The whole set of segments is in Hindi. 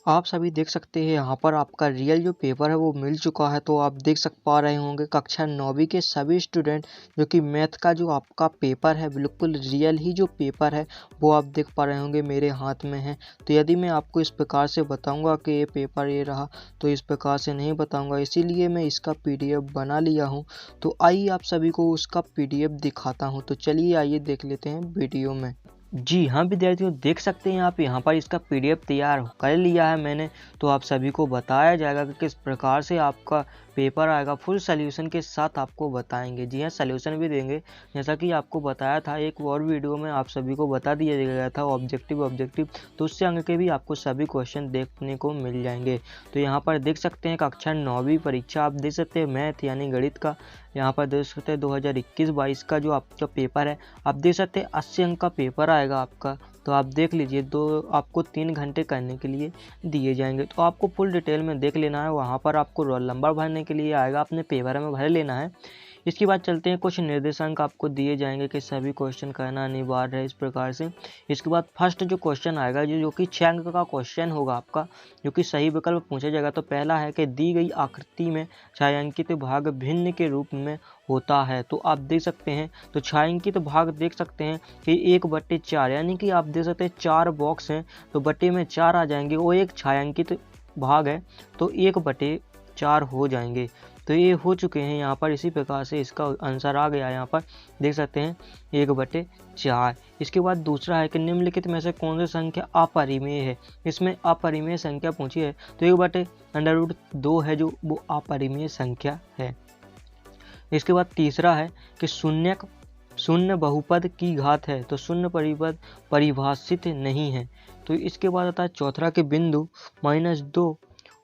आप सभी देख सकते हैं यहाँ पर आपका रियल जो पेपर है वो मिल चुका है। तो आप देख पा रहे होंगे कक्षा 9वीं के सभी स्टूडेंट जो कि मैथ का जो आपका पेपर है बिल्कुल रियल ही जो पेपर है वो आप देख पा रहे होंगे मेरे हाथ में है। तो यदि मैं आपको इस प्रकार से बताऊंगा कि ये पेपर ये रहा तो इस प्रकार से नहीं बताऊंगा, इसीलिए मैं इसका PDF बना लिया हूँ। तो आइए आप सभी को उसका PDF दिखाता हूँ। तो चलिए आइए देख लेते हैं वीडियो में। जी हाँ विद्यार्थियों, देख सकते हैं आप यहाँ पर इसका PDF तैयार कर लिया है मैंने। तो आप सभी को बताया जाएगा कि किस प्रकार से आपका पेपर आएगा, फुल सॉल्यूशन के साथ आपको बताएंगे। जी हाँ, सॉल्यूशन भी देंगे, जैसा कि आपको बताया था एक और वीडियो में आप सभी को बता दिया गया था ऑब्जेक्टिव। तो उससे आगे के भी आपको सभी क्वेश्चन देखने को मिल जाएंगे। तो यहाँ पर देख सकते हैं कक्षा 9वीं परीक्षा आप देख सकते हैं मैथ यानी गणित का। यहाँ पर देख सकते हैं 2021-22 का जो आपका पेपर है, आप देख सकते हैं 80 अंक का पेपर आएगा आपका। तो आप देख लीजिए, आपको 3 घंटे करने के लिए दिए जाएंगे। तो आपको फुल डिटेल में देख लेना है। वहाँ पर आपको रोल नंबर भरने के लिए आएगा, अपने पेपर में भर लेना है। इसके बाद चलते हैं, कुछ निर्देशांक आपको दिए जाएंगे कि सभी क्वेश्चन करना अनिवार्य है इस प्रकार से। इसके बाद फर्स्ट जो क्वेश्चन आएगा जो कि 6 अंक का क्वेश्चन होगा आपका, जो कि सही विकल्प पूछा जाएगा। तो पहला है कि दी गई आकृति में छायांकित भाग भिन्न के रूप में होता है। तो आप देख सकते हैं, तो छायांकित भाग देख सकते हैं कि 1/4, यानी कि आप देख सकते हैं 4 बॉक्स हैं तो बटे में 4 आ जाएंगे। वो एक छायांकित भाग है तो 1/4 हो जाएंगे। तो ये हो चुके हैं यहाँ पर। इसी प्रकार से इसका आंसर आ गया, यहाँ पर देख सकते हैं 1/4। इसके बाद दूसरा है कि निम्नलिखित में से कौन सी संख्या अपरिमेय है। इसमें अपरिमेय संख्या पूछी है तो 1/√2 है जो वो अपरिमेय संख्या है। इसके बाद तीसरा है कि शून्य बहुपद की घात है, तो शून्य बहुपद परिभाषित नहीं है। तो इसके बाद आता है चौथा के बिंदु -2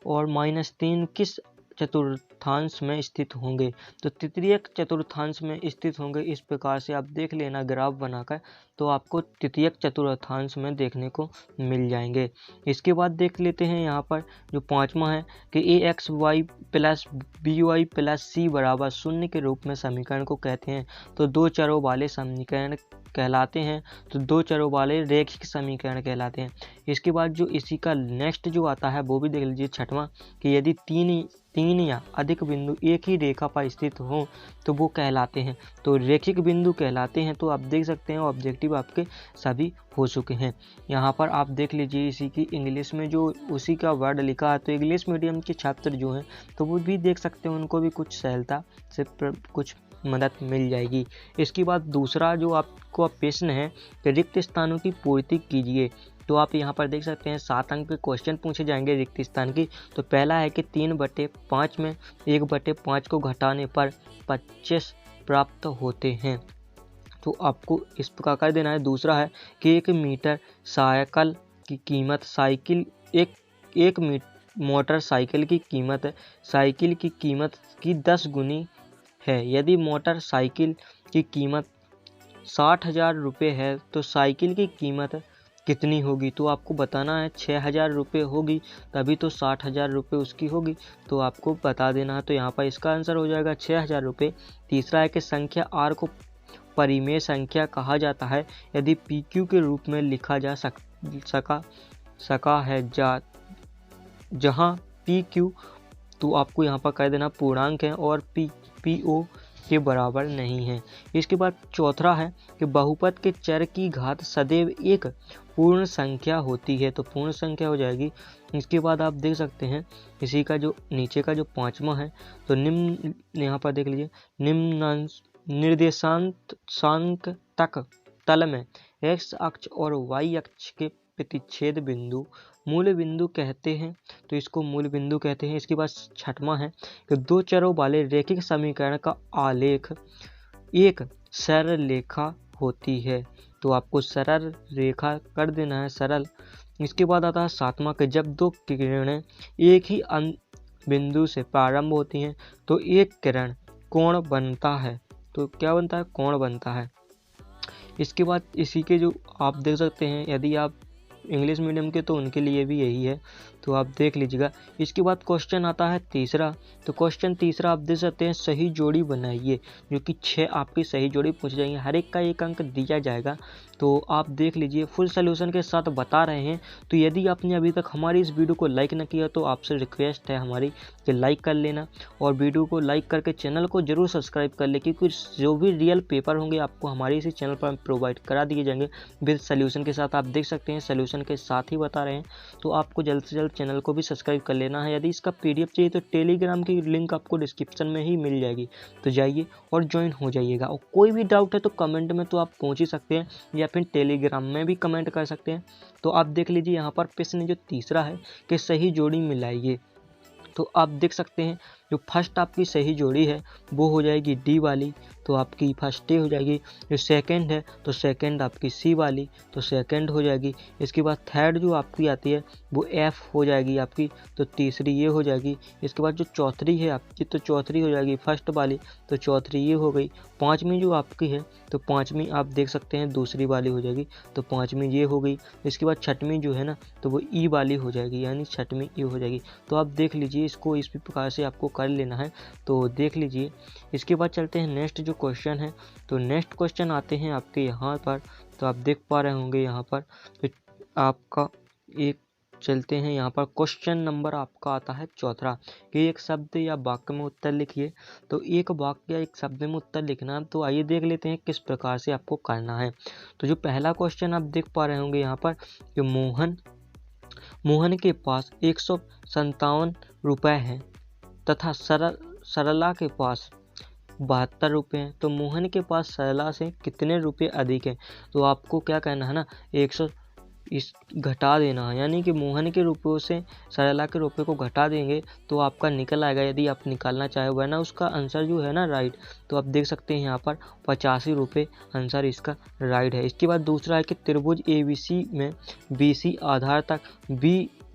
और -3 किस चतुर्थांश में स्थित होंगे। तो तृतीयक चतुर्थांश में स्थित होंगे। इस प्रकार से आप देख लेना ग्राफ बनाकर, तो आपको तृतीयक चतुर्थांश में देखने को मिल जाएंगे। इसके बाद देख लेते हैं यहाँ पर जो पांचवा है कि AXY + BY + C = 0 के रूप में समीकरण को कहते हैं। तो 2 चरों वाले समीकरण कहलाते हैं, तो 2 चरों वाले रेखिक समीकरण कहलाते हैं। इसके बाद जो इसी का नेक्स्ट जो आता है वो भी देख लीजिए, छठवां, कि यदि तीन या अधिक बिंदु एक ही रेखा पर स्थित हो तो वो कहलाते हैं, तो रेखिक बिंदु कहलाते हैं। तो आप देख सकते हैं ऑब्जेक्टिव आपके सभी हो चुके हैं। यहाँ पर आप देख लीजिए इसी की इंग्लिश में जो उसी का वर्ड लिखा है, तो इंग्लिश मीडियम के छात्र जो हैं तो वो भी देख सकते हैं, उनको भी कुछ सहलता से कुछ मदद मिल जाएगी। इसके बाद दूसरा जो आपको प्रश्न है कि रिक्त स्थानों की पूर्ति कीजिए। तो आप यहाँ पर देख सकते हैं 7 अंक के क्वेश्चन पूछे जाएंगे रिक्त स्थान की। तो पहला है कि 3/5 में 1/5 को घटाने पर 25 प्राप्त होते हैं। तो आपको इस प्रकार कर देना है। दूसरा है कि 1 मीटर साइकिल की कीमत मोटरसाइकिल की कीमत साइकिल की कीमत की 10 गुनी है। यदि मोटरसाइकिल की कीमत 60,000 रुपये है तो साइकिल की कीमत कितनी होगी। तो आपको बताना है 6,000 रुपये होगी तभी तो 60,000 रुपये उसकी होगी, तो आपको बता देना है। तो यहाँ पर इसका आंसर हो जाएगा 6,000 रुपये। तीसरा है कि संख्या R को परिमेय संख्या कहा जाता है यदि PQ के रूप में लिखा जा सका है जहाँ PQ, तो आपको यहाँ पर कह देना पूर्णांक है और PO के बराबर नहीं है। इसके बाद चौथा है कि बहुपद के चर की घात सदैव एक पूर्ण संख्या होती है, तो पूर्ण संख्या हो जाएगी। इसके बाद आप देख सकते हैं इसी का जो नीचे का जो पांचवा है, तो निम्न यहाँ पर देख लीजिए, निम्न निर्देशांक तल में x अक्ष और y अक्ष के प्रतिच्छेद बिंदु मूल बिंदु कहते हैं, तो इसको मूल बिंदु कहते हैं। इसके बाद छठवां है कि 2 चरों वाले रेखिक समीकरण का आलेख एक सरल रेखा होती है, तो आपको सरल रेखा कर देना है, सरल। इसके बाद आता है सातवां कि जब 2 किरणें एक ही बिंदु से प्रारंभ होती हैं तो एक किरण कोण बनता है, तो क्या बनता है, कोण बनता है। इसके बाद इसी के जो आप देख सकते हैं, यदि आप इंग्लिश मीडियम के तो उनके लिए भी यही है, तो आप देख लीजिएगा। इसके बाद क्वेश्चन आता है तीसरा, तो क्वेश्चन तीसरा आप देख सकते हैं सही जोड़ी बनाइए, जो कि 6 आपकी सही जोड़ी पूछ जाएंगे, हर एक का 1 अंक दिया जाएगा। तो आप देख लीजिए फुल सोल्यूशन के साथ बता रहे हैं। तो यदि आपने अभी तक हमारी इस वीडियो को लाइक न किया तो आपसे रिक्वेस्ट है हमारी कि लाइक कर लेना, और वीडियो को लाइक करके चैनल को जरूर सब्सक्राइब कर ले, क्योंकि जो भी रियल पेपर होंगे आपको हमारे इसी चैनल पर प्रोवाइड करा दिए जाएंगे विद सोल्यूशन के साथ। आप देख सकते हैं सोल्यूशन के साथ ही बता रहे हैं। तो आपको जल्द से जल्द चैनल को भी सब्सक्राइब कर लेना है। यदि इसका PDF चाहिए तो टेलीग्राम की लिंक आपको डिस्क्रिप्शन में ही मिल जाएगी, तो जाइए और ज्वाइन हो जाइएगा। और कोई भी डाउट है तो कमेंट में तो आप पूछ ही सकते हैं, या फिर टेलीग्राम में भी कमेंट कर सकते हैं। तो आप देख लीजिए यहाँ पर प्रश्न जो तीसरा है कि सही जोड़ी मिलाइए। तो आप देख सकते हैं जो फर्स्ट आपकी सही जोड़ी है वो हो जाएगी डी वाली, तो आपकी फर्स्ट ए हो जाएगी। जो सेकंड है तो सेकंड आपकी सी वाली, तो सेकंड हो जाएगी। इसके बाद थर्ड जो आपकी आती है वो एफ हो जाएगी आपकी, तो तीसरी ये हो जाएगी। इसके बाद जो चौथी है आपकी तो चौथी हो जाएगी फर्स्ट वाली, तो चौथी ये हो गई। पाँचवीं जो आपकी है तो पाँचवीं आप देख सकते हैं दूसरी वाली हो जाएगी, तो पाँचवीं ये हो गई। इसके बाद छठवीं जो है ना तो वो ई वाली हो जाएगी, यानी छठवीं ई हो जाएगी। तो आप देख लीजिए इसको इस प्रकार से आपको कर लेना है, तो देख लीजिए। इसके बाद चलते हैं नेक्स्ट जो क्वेश्चन है। तो नेक्स्ट क्वेश्चन आते हैं आपके यहाँ पर, तो आप देख पा रहे होंगे यहाँ पर तो आपका एक चलते हैं यहाँ पर क्वेश्चन नंबर आपका आता है चौथा कि एक शब्द या वाक्य में उत्तर लिखिए। तो एक वाक्य या एक शब्द में उत्तर लिखना, तो आइए देख लेते हैं किस प्रकार से आपको करना है। तो जो पहला क्वेश्चन आप देख पा रहे होंगे यहाँ पर कि मोहन के पास 157 रुपये हैं तथा सरला के पास 72 रुपये हैं। तो मोहन के पास सरला से कितने रुपए अधिक हैं? तो आपको क्या कहना है ना, 100 इस घटा देना है, यानी कि मोहन के रुपयों से सरला के रुपये को घटा देंगे तो आपका निकल आएगा, यदि आप निकालना चाहे। वरना उसका आंसर जो है ना राइट, तो आप देख सकते हैं यहाँ पर 85 रुपये आंसर इसका राइट है। इसके बाद दूसरा है कि त्रिभुज ABC में BC आधार तक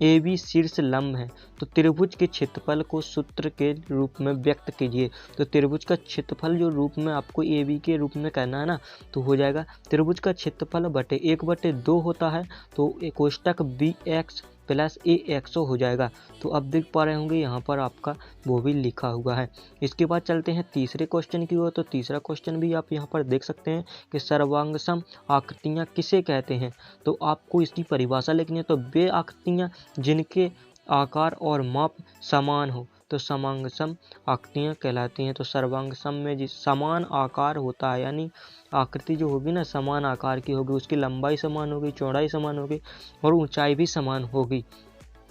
AB शीर्ष लंब है, तो त्रिभुज के क्षेत्रफल को सूत्र के रूप में व्यक्त कीजिए। तो त्रिभुज का क्षेत्रफल जो रूप में आपको AB के रूप में करना है ना, तो हो जाएगा त्रिभुज का क्षेत्रफल बटे 1/2 होता है, तो कोष्टक BX + AXO हो जाएगा। तो अब देख पा रहे होंगे यहाँ पर आपका वो भी लिखा हुआ है। इसके बाद चलते हैं तीसरे क्वेश्चन की ओर। तो तीसरा क्वेश्चन भी आप यहाँ पर देख सकते हैं कि सर्वांगसम आकृतियाँ किसे कहते हैं। तो आपको इसकी परिभाषा लिखनी है। तो वे आकृतियाँ जिनके आकार और माप समान हो तो समांगसम आकृतियाँ कहलाती हैं। तो सर्वांगसम में जिस समान आकार होता है, यानी आकृति जो होगी ना समान आकार की होगी, उसकी लंबाई समान होगी, चौड़ाई समान होगी और ऊंचाई भी समान होगी।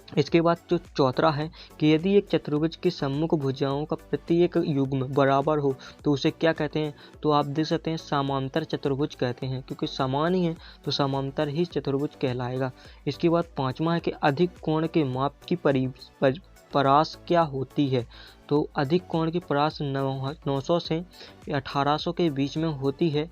इसके बाद जो चौथा है कि यदि एक चतुर्भुज की सम्मुख भुजाओं का प्रत्येक युग्म बराबर हो तो उसे क्या कहते हैं। तो आप देख सकते हैं समांतर चतुर्भुज कहते हैं, क्योंकि समान ही है तो समांतर ही चतुर्भुज कहलाएगा। इसके बाद पांचवा है कि अधिक कोण के माप की परास क्या होती है। तो अधिक कोण की परास 900 से 1800 के बीच में होती है।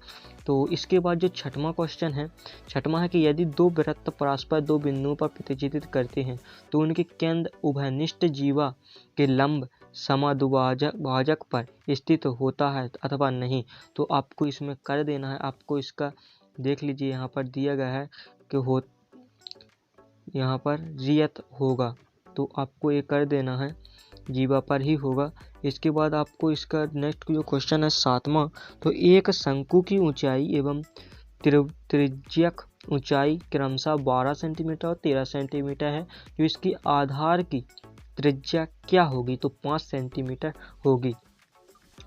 तो इसके बाद जो छठवां क्वेश्चन है, छठवां है कि यदि दो वृत्त परस्पर दो बिंदुओं पर प्रतिच्छेदित करते हैं तो उनके केंद्र उभयनिष्ठ जीवा के लंब समादुभाजक पर स्थित होता है अथवा नहीं। तो आपको इसमें कर देना है। आपको इसका देख लीजिए यहाँ पर दिया गया है कि यहाँ पर रियत होगा, तो आपको ये कर देना है, जीवा पर ही होगा। इसके बाद आपको इसका नेक्स्ट जो क्वेश्चन है सातवां, तो एक शंकु की ऊंचाई एवं त्रिज्यक ऊंचाई क्रमशः 12 सेंटीमीटर और 13 सेंटीमीटर है, जो इसकी आधार की त्रिज्या क्या होगी। तो 5 सेंटीमीटर होगी।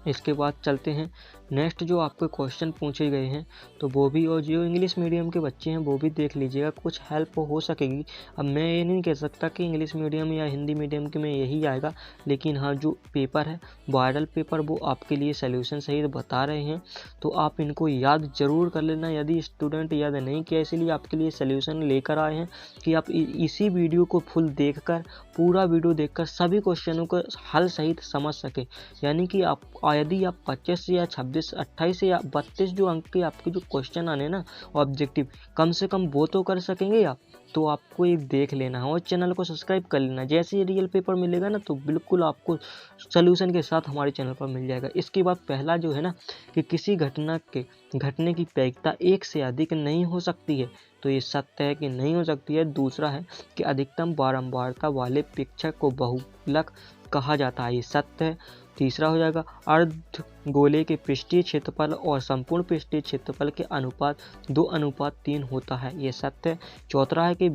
इसके बाद चलते हैं नेक्स्ट जो आपको क्वेश्चन पूछे गए हैं, तो वो भी, और जो इंग्लिश मीडियम के बच्चे हैं वो भी देख लीजिएगा, कुछ हेल्प हो सकेगी। अब मैं ये नहीं कह सकता कि इंग्लिश मीडियम या हिंदी मीडियम के में यही आएगा, लेकिन हाँ जो पेपर है वायरल पेपर वो आपके लिए सॉल्यूशन सहित बता रहे हैं, तो आप इनको याद जरूर कर लेना। यदि स्टूडेंट याद नहीं किया, इसीलिए आपके लिए सॉल्यूशन लेकर आए हैं कि आप इसी वीडियो को फुल देखकर, पूरा वीडियो देखकर सभी क्वेश्चनों को हल सहित समझ सके। यानी कि आप यदि आप 25 या 26, 28 या 32 जो अंक के आपके जो क्वेश्चन आने ना ऑब्जेक्टिव, कम से कम वो तो कर सकेंगे आप, तो आपको एक देख लेना है और चैनल को सब्सक्राइब कर लेना। जैसे ही रियल पेपर मिलेगा ना तो बिल्कुल आपको सॉल्यूशन के साथ हमारे चैनल पर मिल जाएगा। इसके बाद पहला जो है ना कि किसी घटना के घटने की प्रायिकता 1 से अधिक नहीं हो सकती है, तो ये सत्य है कि नहीं हो सकती है। दूसरा है कि अधिकतम बारंबारता वाले प्रेक्षक को बहुलक कहा जाता है, ये सत्य है। तीसरा हो जाएगा अर्ध गोले के पृष्ठीय क्षेत्रफल और संपूर्ण पृष्ठीय क्षेत्रफल के अनुपात 2:3 होता है, ये सत्य है। चौथा है कि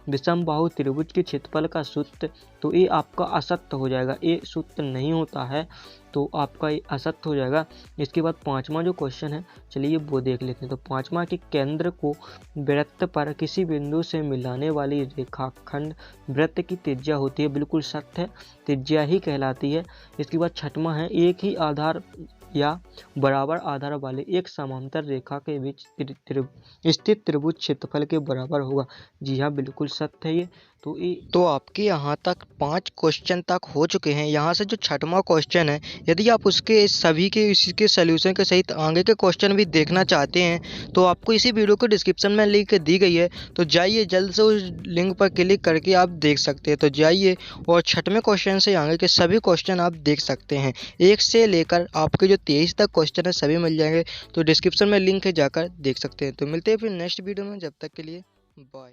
विषम बाहु त्रिभुज के क्षेत्रफल का सूत्र, तो ये आपका असत्य हो जाएगा, ये सूत्र नहीं होता है, तो आपका ये असत्य हो जाएगा। इसके बाद पांचवा जो क्वेश्चन है, चलिए वो देख लेते हैं। तो पांचवा कि केंद्र को वृत्त पर किसी बिंदु से मिलाने वाली रेखाखंड वृत्त की त्रिज्या होती है, बिल्कुल सत्य है, त्रिज्या ही कहलाती है। इसके बाद छठवां है एक ही आधार या बराबर आधार वाले एक समांतर रेखा के बीच स्थित त्रिभुज क्षेत्रफल के बराबर होगा। जी हाँ, बिल्कुल सत्य है ये। तो आपके यहाँ तक 5 क्वेश्चन तक हो चुके हैं। यहाँ से जो छठवां क्वेश्चन है, यदि आप उसके सभी के इसके सोल्यूशन के सहित आगे के क्वेश्चन भी देखना चाहते हैं तो आपको इसी वीडियो को डिस्क्रिप्शन में लिंक दी गई है, तो जाइए जल्द से उस लिंक पर क्लिक करके आप देख सकते हैं। तो जाइए और छठवें क्वेश्चन से आगे के सभी क्वेश्चन आप देख सकते हैं। 1 से लेकर आपके जो 23 तक क्वेश्चन है सभी मिल जाएंगे, तो डिस्क्रिप्शन में लिंक है, जाकर देख सकते हैं। तो मिलते हैं फिर नेक्स्ट वीडियो में, जब तक के लिए बाय।